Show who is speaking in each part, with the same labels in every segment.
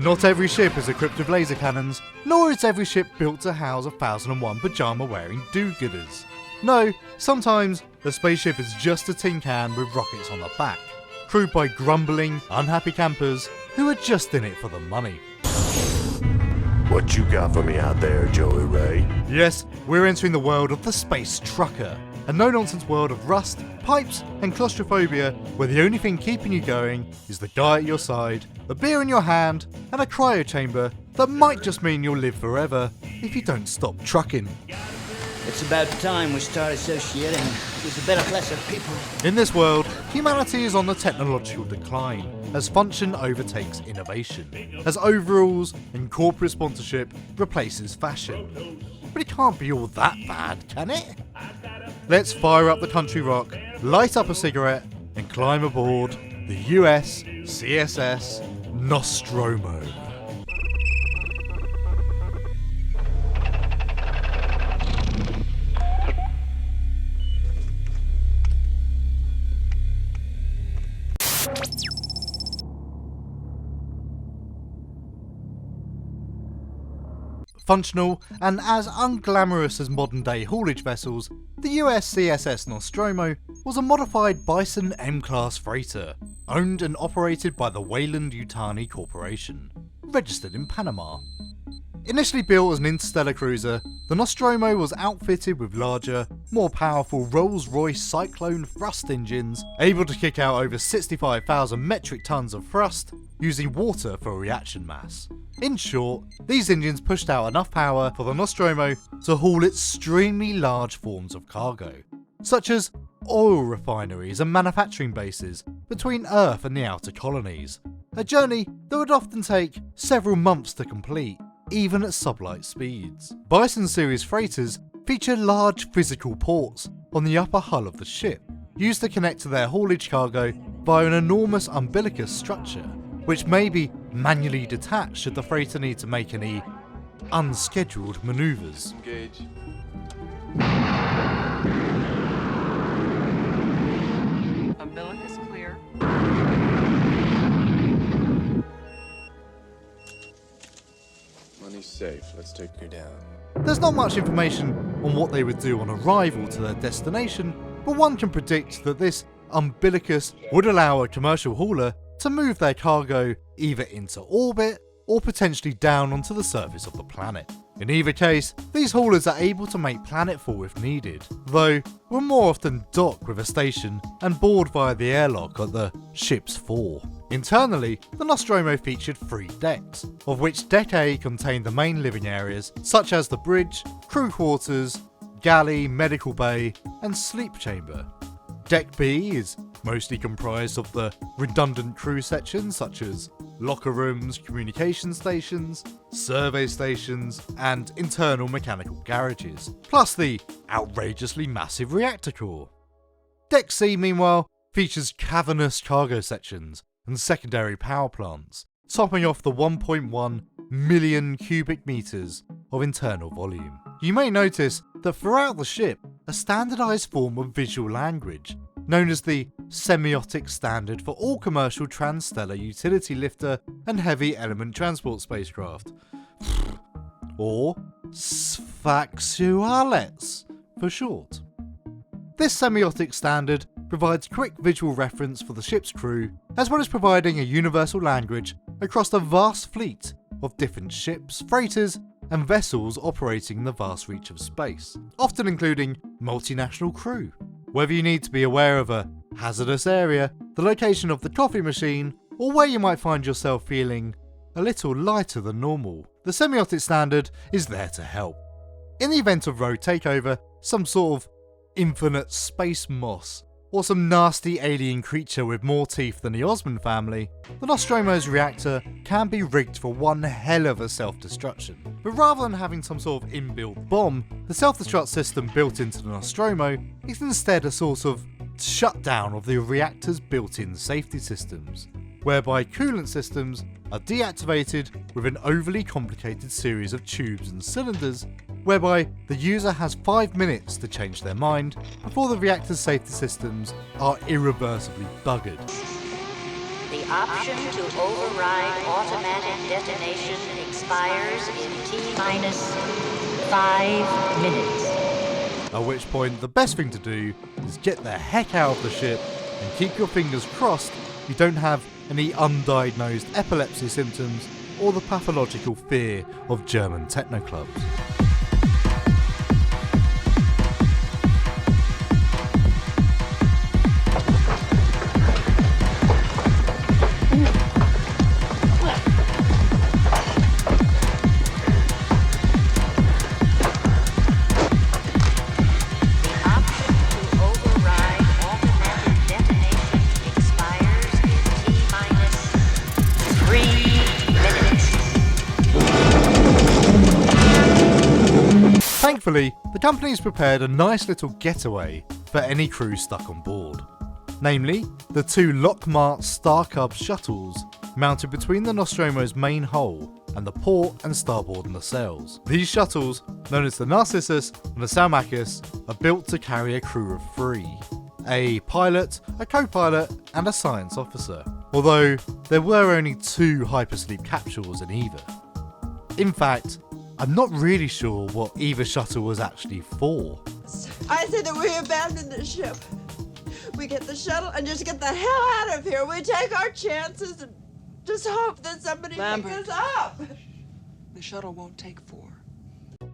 Speaker 1: Not every ship is equipped with laser cannons, nor is every ship built to house 1001 pyjama-wearing do-gooders. No, sometimes a spaceship is just a tin can with rockets on the back, crewed by grumbling, unhappy campers who are just in it for the money.
Speaker 2: What you got for me out there, Joey Ray?
Speaker 1: Yes, we're entering the world of the space trucker, a no-nonsense world of rust, pipes and claustrophobia where the only thing keeping you going is the guy at your side, the beer in your hand and a cryo chamber that might just mean you'll live forever if you don't stop trucking.
Speaker 3: It's about time we start associating with a better class of people.
Speaker 1: In this world, humanity is on the technological decline as function overtakes innovation, as overalls and corporate sponsorship replaces fashion. But it can't be all that bad, can it? Let's fire up the country rock, light up a cigarette and climb aboard the USCSS Nostromo. Functional and as unglamorous as modern day haulage vessels, the USCSS Nostromo was a modified Bison M-Class freighter, owned and operated by the Weyland-Yutani Corporation, registered in Panama. Initially built as an interstellar cruiser, the Nostromo was outfitted with larger, more powerful Rolls-Royce Cyclone thrust engines, able to kick out over 65,000 metric tons of thrust, using water for reaction mass. In short, these engines pushed out enough power for the Nostromo to haul extremely large forms of cargo, such as oil refineries and manufacturing bases between Earth and the outer colonies, a journey that would often take several months to complete, even at sublight speeds. Bison series freighters feature large physical ports on the upper hull of the ship, used to connect to their haulage cargo via an enormous umbilicus structure, which may be manually detached should the freighter need to make any unscheduled manoeuvres.
Speaker 4: Engage.
Speaker 5: Umbilicus clear.
Speaker 4: Money's safe. Let's take her down.
Speaker 1: There's not much information on what they would do on arrival to their destination, but one can predict that this umbilicus would allow a commercial hauler to move their cargo either into orbit or potentially down onto the surface of the planet. In either case, these haulers are able to make planetfall if needed, though will more often dock with a station and board via the airlock at the ship's fore. Internally, the Nostromo featured 3 decks, of which Deck A contained the main living areas such as the bridge, crew quarters, galley, medical bay and sleep chamber. Deck B is mostly comprised of the redundant crew sections such as locker rooms, communication stations, survey stations, and internal mechanical garages, plus the outrageously massive reactor core. Deck C, meanwhile, features cavernous cargo sections and secondary power plants, topping off the 1.1 million cubic meters of internal volume. You may notice that throughout the ship, a standardized form of visual language, known as the semiotic standard for all commercial transstellar utility lifter and heavy element transport spacecraft, or Sfaxualets for short. This semiotic standard provides quick visual reference for the ship's crew, as well as providing a universal language across a vast fleet of different ships, freighters, and vessels operating in the vast reach of space, often including multinational crew. Whether you need to be aware of a hazardous area, the location of the coffee machine, or where you might find yourself feeling a little lighter than normal, the semiotic standard is there to help. In the event of rogue takeover, some sort of infinite space moss, or some nasty alien creature with more teeth than the Osmond family, the Nostromo's reactor can be rigged for one hell of a self-destruction. But rather than having some sort of inbuilt bomb, the self-destruct system built into the Nostromo is instead a sort of shutdown of the reactor's built-in safety systems, whereby coolant systems are deactivated with an overly complicated series of tubes and cylinders, whereby the user has 5 minutes to change their mind before the reactor's safety systems are irreversibly buggered.
Speaker 4: The option to override automatic detonation expires in T-minus 5 minutes.
Speaker 1: At which point, the best thing to do is get the heck out of the ship and keep your fingers crossed you don't have any undiagnosed epilepsy symptoms or the pathological fear of German techno clubs. Thankfully, the company's prepared a nice little getaway for any crew stuck on board. Namely, the two Lockmart Starcub shuttles mounted between the Nostromo's main hull and the port and starboard nacelles. These shuttles, known as the Narcissus and the Salmachus, are built to carry a crew of 3. A pilot, a co-pilot and a science officer. Although, there were only 2 hypersleep capsules in either. In fact, I'm not really sure what either shuttle was actually for.
Speaker 6: I said that we abandon the ship. We get the shuttle and just get the hell out of here. We take our chances and just hope that somebody picks us up.
Speaker 5: The shuttle won't take 4.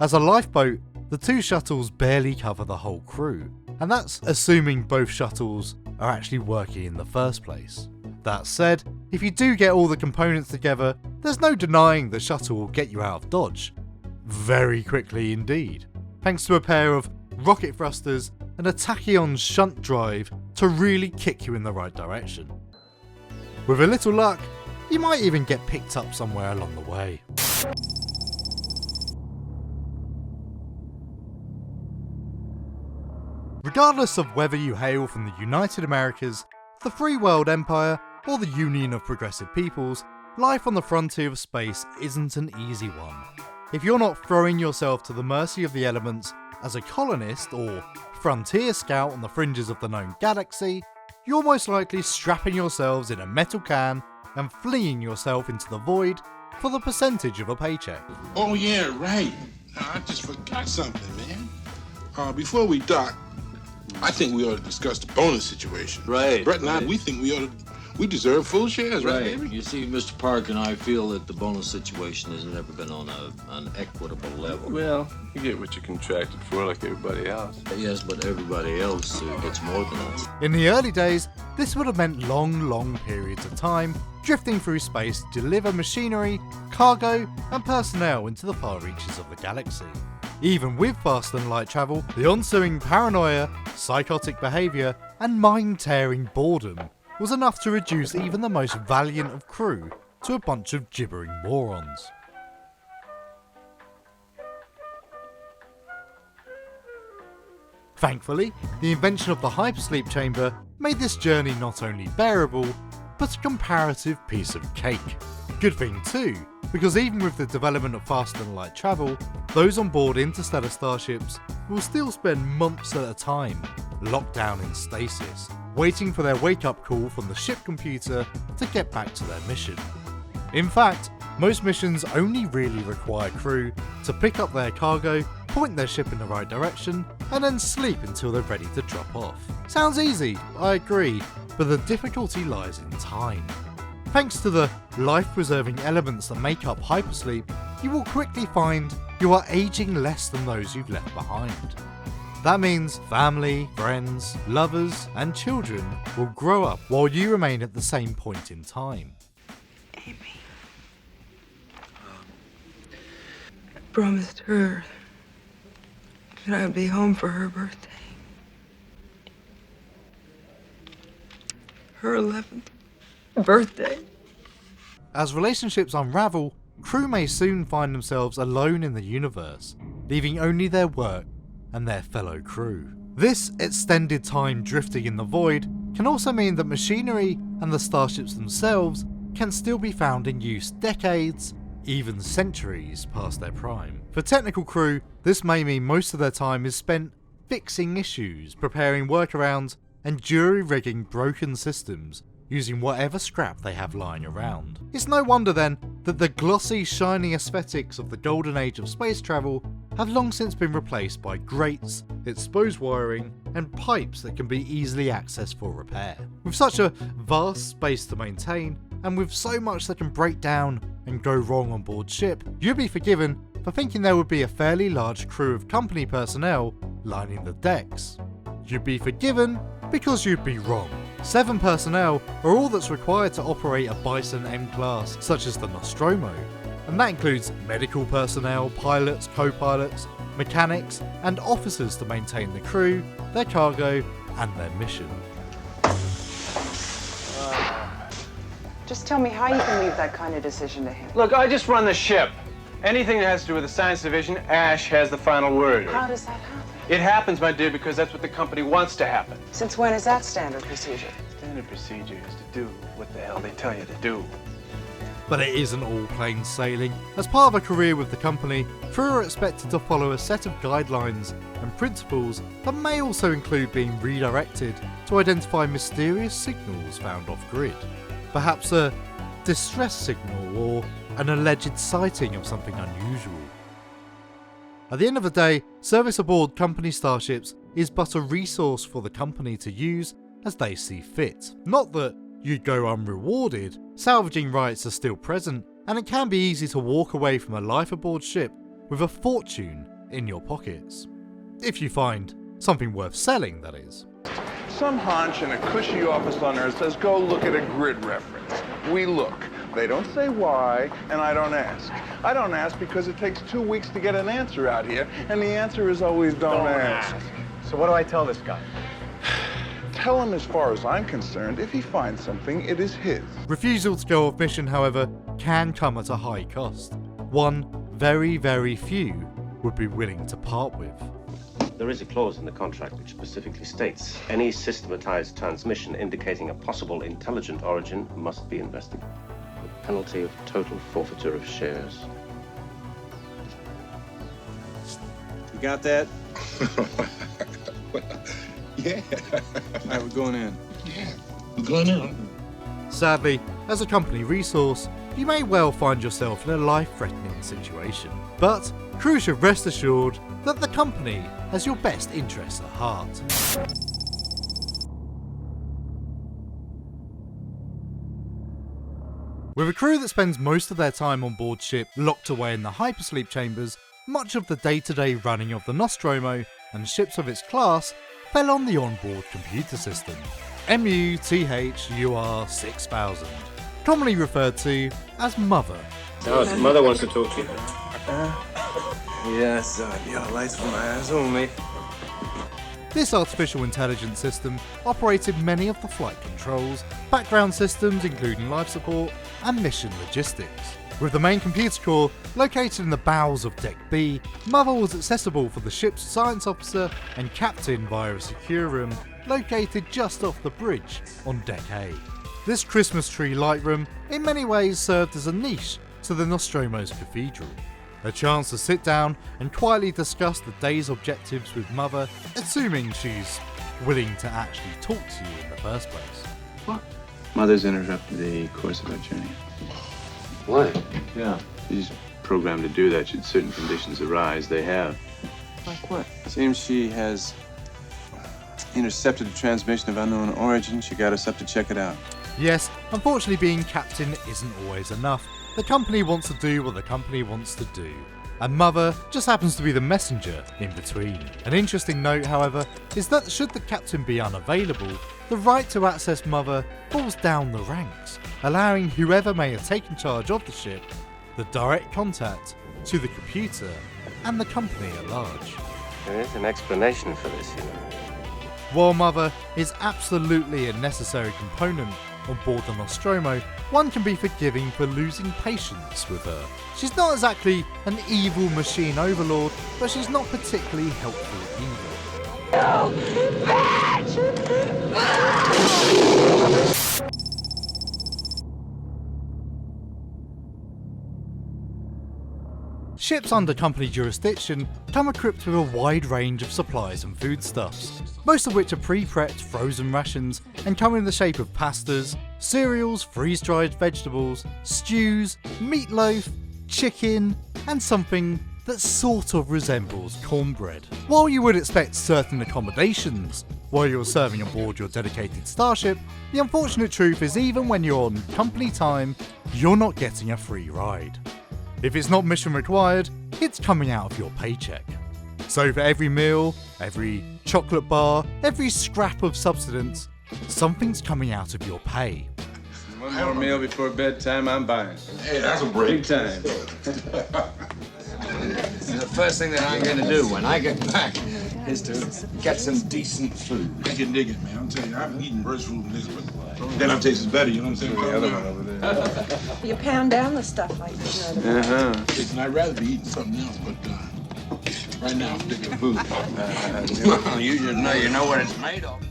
Speaker 1: As a lifeboat, the 2 shuttles barely cover the whole crew, and that's assuming both shuttles are actually working in the first place. That said, if you do get all the components together, there's no denying the shuttle will get you out of Dodge. Very quickly indeed, thanks to a pair of rocket thrusters and a tachyon shunt drive to really kick you in the right direction. With a little luck, you might even get picked up somewhere along the way. Regardless of whether you hail from the United Americas, the Free World Empire, or the Union of Progressive Peoples, life on the frontier of space isn't an easy one. If you're not throwing yourself to the mercy of the elements as a colonist or frontier scout on the fringes of the known galaxy, you're most likely strapping yourselves in a metal can and flinging yourself into the void for the percentage of a paycheck.
Speaker 7: Oh yeah, right. I just forgot something, man. Before we dock, I think we ought to discuss the bonus situation.
Speaker 8: Right.
Speaker 7: Brett and I, we think we deserve full shares, right,
Speaker 8: Right.
Speaker 7: baby?
Speaker 8: You see, Mr. Park and I feel that the bonus situation has never been on an equitable level.
Speaker 9: Well, you get what you contracted for like everybody else.
Speaker 8: Yes, but everybody else gets more than us.
Speaker 1: In the early days, this would have meant long periods of time drifting through space to deliver machinery, cargo, and personnel into the far reaches of the galaxy. Even with faster than light travel, the ensuing paranoia, psychotic behaviour, and mind-tearing boredom was enough to reduce even the most valiant of crew to a bunch of gibbering morons. Thankfully, the invention of the hypersleep chamber made this journey not only bearable, but a comparative piece of cake. Good thing too, because even with the development of faster than light travel, those on board interstellar starships will still spend months at a time, locked down in stasis, waiting for their wake-up call from the ship computer to get back to their mission. In fact, most missions only really require crew to pick up their cargo, point their ship in the right direction, and then sleep until they're ready to drop off. Sounds easy, I agree, but the difficulty lies in time. Thanks to the life-preserving elements that make up hypersleep, you will quickly find you are aging less than those you've left behind. That means family, friends, lovers, and children will grow up while you remain at the same point in time.
Speaker 6: Amy. I promised her that I'd be home for her birthday. Her 11th birthday.
Speaker 1: As relationships unravel, crew may soon find themselves alone in the universe, leaving only their work and their fellow crew. This extended time drifting in the void can also mean that machinery and the starships themselves can still be found in use decades, even centuries past their prime. For technical crew, this may mean most of their time is spent fixing issues, preparing workarounds, and jury-rigging broken systems using whatever scrap they have lying around. It's no wonder then that the glossy, shiny aesthetics of the golden age of space travel have long since been replaced by grates, exposed wiring, and pipes that can be easily accessed for repair. With such a vast space to maintain, and with so much that can break down and go wrong on board ship, you'd be forgiven for thinking there would be a fairly large crew of company personnel lining the decks. You'd be forgiven because you'd be wrong. 7 personnel are all that's required to operate a Bison M-class such as the Nostromo, and that includes medical personnel, pilots, co-pilots, mechanics, and officers to maintain the crew, their cargo, and their mission.
Speaker 10: Just tell me how you can leave that kind of decision to him.
Speaker 11: Look, I just run the ship. Anything that has to do with the science division, Ash has the final word.
Speaker 10: How does that happen?
Speaker 11: It happens, my dear, because that's what the company wants to happen.
Speaker 10: Since when is that standard procedure?
Speaker 11: Standard procedure is to do what the hell they tell you to do.
Speaker 1: But it isn't all plain sailing. As part of a career with the company, crew are expected to follow a set of guidelines and principles that may also include being redirected to identify mysterious signals found off-grid. Perhaps a distress signal or an alleged sighting of something unusual. At the end of the day, service aboard company starships is but a resource for the company to use as they see fit. Not that you'd go unrewarded, salvaging rights are still present, and it can be easy to walk away from a life aboard ship with a fortune in your pockets. If you find something worth selling, that is.
Speaker 12: Some hunch in a cushy office on Earth says, go look at a grid reference. We look. They don't say why, and I don't ask. I don't ask because it takes 2 weeks to get an answer out here, and the answer is always don't ask.
Speaker 11: So what do I tell this guy?
Speaker 12: Tell him, as far as I'm concerned, if he finds something, it is his.
Speaker 1: Refusal to go off mission, however, can come at a high cost. One very, very few would be willing to part with.
Speaker 13: There is a clause in the contract which specifically states any systematized transmission indicating a possible intelligent origin must be investigated, with penalty of total forfeiture of shares.
Speaker 11: You got that?
Speaker 12: Yeah.
Speaker 11: All right, we're going in.
Speaker 12: Yeah, we're going in.
Speaker 1: Sadly, as a company resource, you may well find yourself in a life-threatening situation. But crew should rest assured that the company has your best interests at heart. With a crew that spends most of their time on board ship locked away in the hypersleep chambers, much of the day-to-day running of the Nostromo and ships of its class fell on the onboard computer system, MUTHUR 6000, commonly referred to as Mother.
Speaker 13: Oh, Mother wants to talk to you.
Speaker 11: Yes, your lights from my eyes only.
Speaker 1: This artificial intelligence system operated many of the flight controls, background systems including life support, and mission logistics. With the main computer core located in the bowels of Deck B, Mother was accessible for the ship's science officer and captain via a secure room located just off the bridge on Deck A. This Christmas tree light room in many ways served as a niche to the Nostromo's cathedral. A chance to sit down and quietly discuss the day's objectives with Mother, assuming she's willing to actually talk to you in the first place.
Speaker 11: What? Mother's interrupted the course of our journey.
Speaker 13: Why?
Speaker 11: Yeah. She's programmed to do that should certain conditions arise. They have.
Speaker 10: Like what?
Speaker 11: Seems she has intercepted a transmission of unknown origin. She got us up to check it out.
Speaker 1: Yes, unfortunately being captain isn't always enough. The company wants to do what the company wants to do, and Mother just happens to be the messenger in between. An interesting note, however, is that should the captain be unavailable, the right to access Mother falls down the ranks, allowing whoever may have taken charge of the ship the direct contact to the computer and the company at large.
Speaker 13: There is an explanation for this, you know.
Speaker 1: While Mother is absolutely a necessary component on board the Nostromo, one can be forgiving for losing patience with her. She's not exactly an evil machine overlord, but she's not particularly helpful either. Ships under company jurisdiction come equipped with a wide range of supplies and foodstuffs, most of which are pre-prepped frozen rations and come in the shape of pastas, cereals, freeze-dried vegetables, stews, meatloaf, chicken, and something that sort of resembles cornbread. While you would expect certain accommodations while you're serving aboard your dedicated starship, the unfortunate truth is even when you're on company time, you're not getting a free ride. If it's not mission required, it's coming out of your paycheck. So for every meal, every chocolate bar, every scrap of subsistence, something's coming out of your pay.
Speaker 11: One more meal before bedtime, I'm buying.
Speaker 7: Hey, that's a break.
Speaker 11: Big time.
Speaker 14: The first thing that I'm gonna do when I get back is to get some decent food.
Speaker 7: I can dig it, man. I'm telling you, I've eaten bird food and this, but then it tastes better, you know what I'm saying?
Speaker 11: The other one over there.
Speaker 6: You pound down the stuff like this.
Speaker 7: Listen, I'd rather be eating something else, but right now I'm sticking to food.
Speaker 14: You know what it's made of.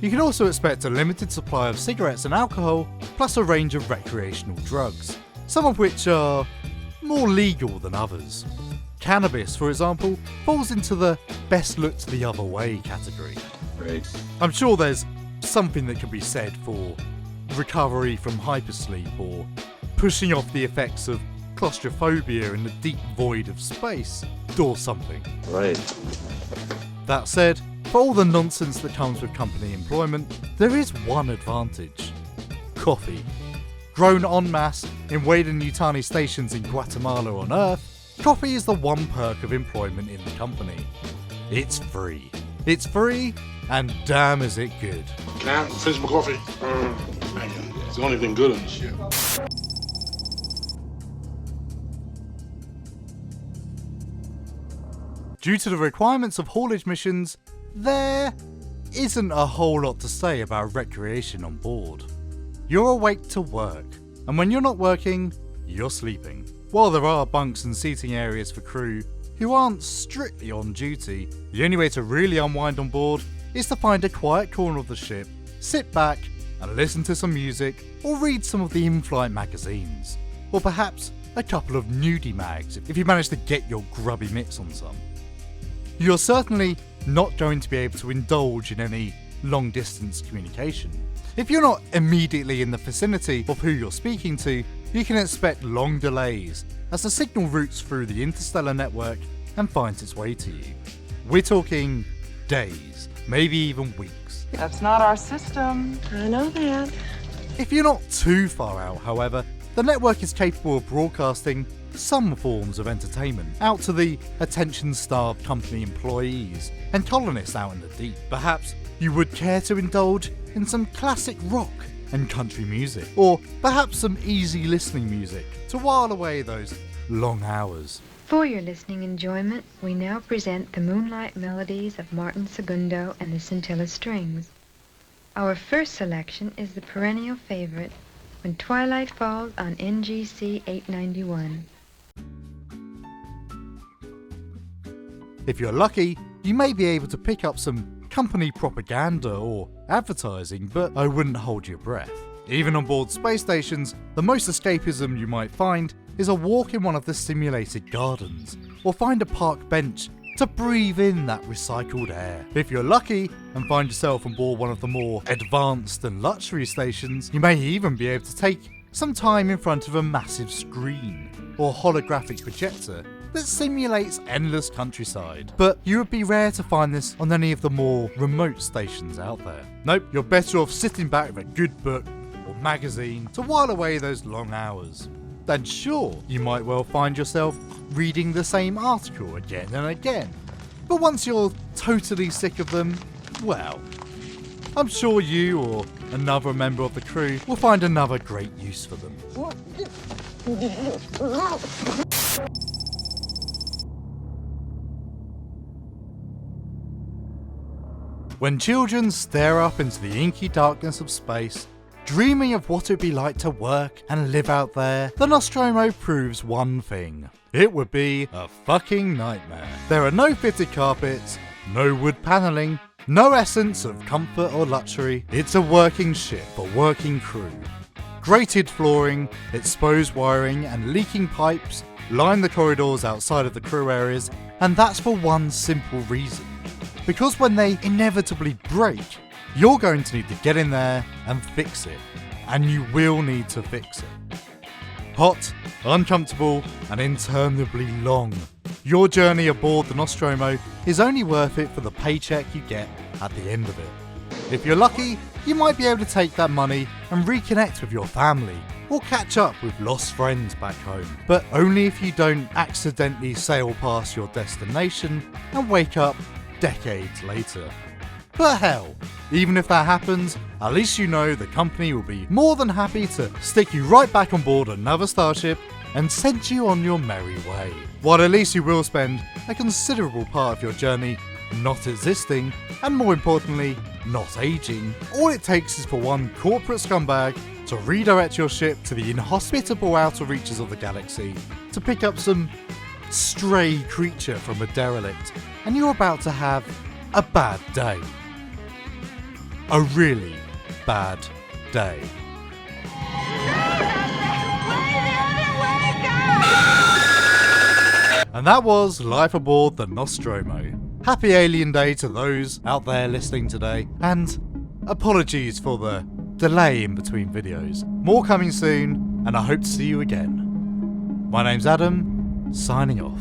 Speaker 1: You can also expect a limited supply of cigarettes and alcohol, plus a range of recreational drugs, some of which are more legal than others. Cannabis, for example, falls into the best looked the other way category.
Speaker 11: Right.
Speaker 1: I'm sure there's something that can be said for recovery from hypersleep or pushing off the effects of claustrophobia in the deep void of space, or something.
Speaker 13: Right.
Speaker 1: That said, for all the nonsense that comes with company employment, there is one advantage. Coffee. Grown en masse in Weyden-Yutani stations in Guatemala on Earth, coffee is the one perk of employment in the company. It's free. It's free, and damn is it good.
Speaker 7: Can I finish my coffee? It's the only thing good on the ship.
Speaker 1: Due to the requirements of haulage missions, there isn't a whole lot to say about recreation on board. You're awake to work, and when you're not working, you're sleeping. While there are bunks and seating areas for crew who aren't strictly on duty, the only way to really unwind on board is to find a quiet corner of the ship, sit back and listen to some music or read some of the in-flight magazines, or perhaps a couple of nudie mags if you manage to get your grubby mitts on some. You're certainly not going to be able to indulge in any long-distance communication. If you're not immediately in the vicinity of who you're speaking to, you can expect long delays as the signal routes through the interstellar network and finds its way to you. We're talking days, maybe even weeks.
Speaker 10: That's not our system.
Speaker 6: I know that.
Speaker 1: If you're not too far out, however, the network is capable of broadcasting some forms of entertainment out to the attention-starved company employees and colonists out in the deep. Perhaps you would care to indulge in some classic rock and country music, or perhaps some easy listening music to while away those long hours.
Speaker 15: For your listening enjoyment, we now present the Moonlight Melodies of Martin Segundo and the Scintilla Strings. Our first selection is the perennial favorite, When Twilight Falls on NGC 891.
Speaker 1: If you're lucky, you may be able to pick up some company propaganda or advertising, but I wouldn't hold your breath. Even on board space stations, the most escapism you might find is a walk in one of the simulated gardens, or find a park bench to breathe in that recycled air. If you're lucky and find yourself on board one of the more advanced and luxury stations, you may even be able to take some time in front of a massive screen or holographic projector that simulates endless countryside. But you would be rare to find this on any of the more remote stations out there. Nope, you're better off sitting back with a good book or magazine to while away those long hours. Then sure, you might well find yourself reading the same article again and again. But once you're totally sick of them, well, I'm sure you or another member of the crew will find another great use for them. When children stare up into the inky darkness of space, dreaming of what it'd be like to work and live out there, the Nostromo proves one thing. It would be a fucking nightmare. There are no fitted carpets, no wood panelling, no essence of comfort or luxury. It's a working ship for working crew. grated flooring, exposed wiring and leaking pipes line the corridors outside of the crew areas, and that's for one simple reason. Because when they inevitably break, you're going to need to get in there and fix it. And you will need to fix it. Hot, uncomfortable, and interminably long. Your journey aboard the Nostromo is only worth it for the paycheck you get at the end of it. If you're lucky, you might be able to take that money and reconnect with your family, or catch up with lost friends back home, but only if you don't accidentally sail past your destination and wake up decades later. But hell, even if that happens, at least you know the company will be more than happy to stick you right back on board another starship and send you on your merry way. While at least you will spend a considerable part of your journey not existing, and more importantly, not aging. All it takes is for one corporate scumbag to redirect your ship to the inhospitable outer reaches of the galaxy to pick up some stray creature from a derelict, and you're about to have a bad day. A really bad day. And that was Life Aboard the Nostromo. Happy Alien Day to those out there listening today, and apologies for the delay in between videos. More coming soon, and I hope to see you again. My name's Adam, signing off.